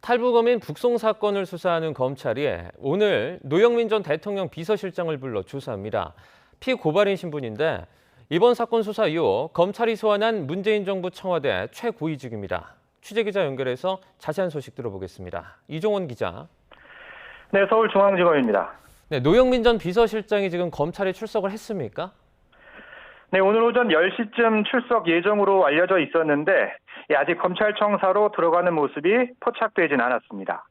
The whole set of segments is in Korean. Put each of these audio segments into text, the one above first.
탈북어민 북송 사건을 수사하는 검찰이 오늘 노영민 전 대통령 비서실장을 불러 조사합니다. 피고발인 신분인데 이번 사건 수사 이후 검찰이 소환한 문재인 정부 청와대 최고위직입니다. 취재기자 연결해서 자세한 소식 들어보겠습니다. 이종원 기자. 네, 서울중앙지검입니다. 네, 노영민 전 비서실장이 지금 검찰에 출석을 했습니까? 네, 오늘 오전 10시쯤 출석 예정으로 알려져 있었는데 아직 검찰청사로 들어가는 모습이 포착되진 않았습니다.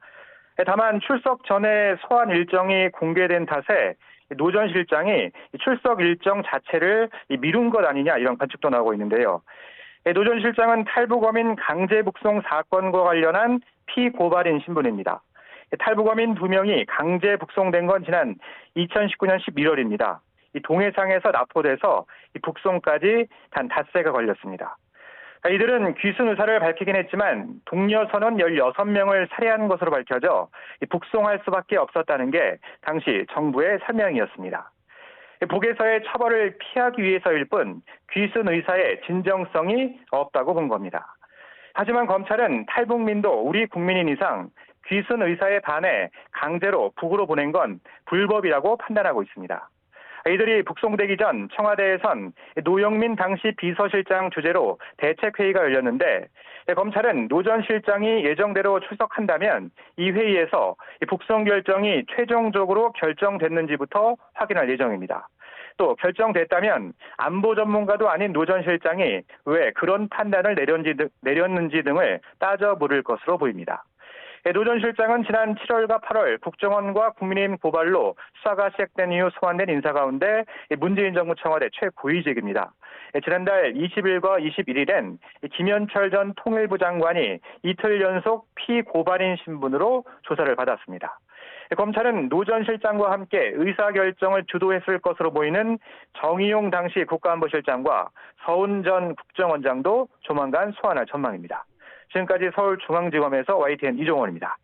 다만 출석 전에 소환 일정이 공개된 탓에 노 전 실장이 출석 일정 자체를 미룬 것 아니냐 이런 관측도 나오고 있는데요. 노 전 실장은 탈북어민 강제 북송 사건과 관련한 피고발인 신분입니다. 탈북어민 2명이 강제 북송된 건 지난 2019년 11월입니다. 이 동해상에서 납포돼서 북송까지 단 닷새가 걸렸습니다. 이들은 귀순 의사를 밝히긴 했지만 동료 선원 16명을 살해한 것으로 밝혀져 북송할 수밖에 없었다는 게 당시 정부의 설명이었습니다. 북에서의 처벌을 피하기 위해서일 뿐 귀순 의사의 진정성이 없다고 본 겁니다. 하지만 검찰은 탈북민도 우리 국민인 이상 귀순 의사에 반해 강제로 북으로 보낸 건 불법이라고 판단하고 있습니다. 이들이 북송되기 전 청와대에선 노영민 당시 비서실장 주재로 대책회의가 열렸는데 검찰은 노 전 실장이 예정대로 출석한다면 이 회의에서 북송 결정이 최종적으로 결정됐는지부터 확인할 예정입니다. 또 결정됐다면 안보 전문가도 아닌 노 전 실장이 왜 그런 판단을 내렸는지 등을 따져 물을 것으로 보입니다. 노 전 실장은 지난 7월과 8월 국정원과 국민의힘 고발로 수사가 시작된 이후 소환된 인사 가운데 문재인 정부 청와대 최고위직입니다. 지난달 20일과 21일엔 김현철 전 통일부 장관이 이틀 연속 피고발인 신분으로 조사를 받았습니다. 검찰은 노 전 실장과 함께 의사결정을 주도했을 것으로 보이는 정의용 당시 국가안보실장과 서훈 전 국정원장도 조만간 소환할 전망입니다. 지금까지 서울중앙지검에서 YTN 이종원입니다.